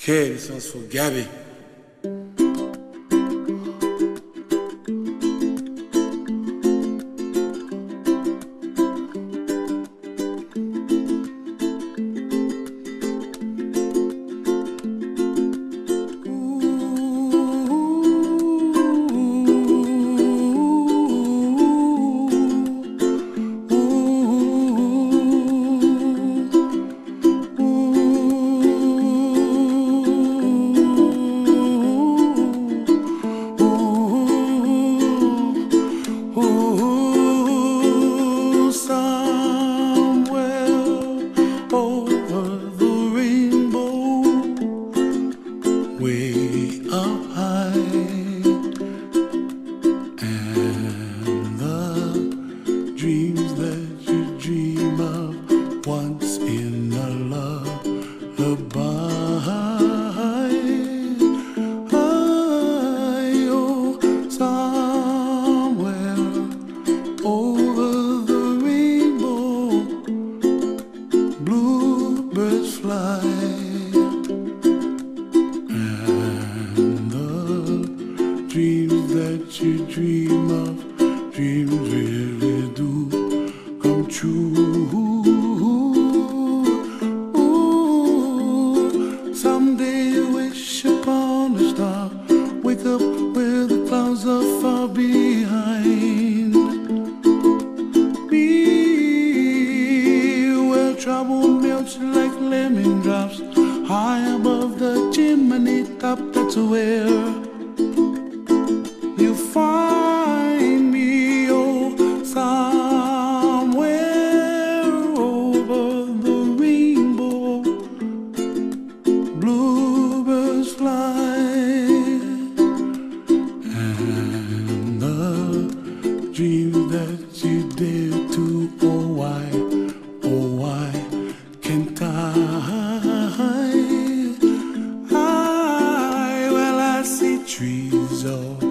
Okay, this one's for Gabby. Way up high, and the dreams that you dream of once in a lullaby. Oh, somewhere over the rainbow, bluebirds fly. Dreams that you dream of, dreams really do come true. Ooh, someday you wish upon a star, wake up where the clouds are far behind me, where trouble melts like lemon drops, high above the chimney top. That's where you find me, oh, somewhere over the rainbow, bluebirds fly, and the dreams that you dare to, oh why can't I? Well, I see trees of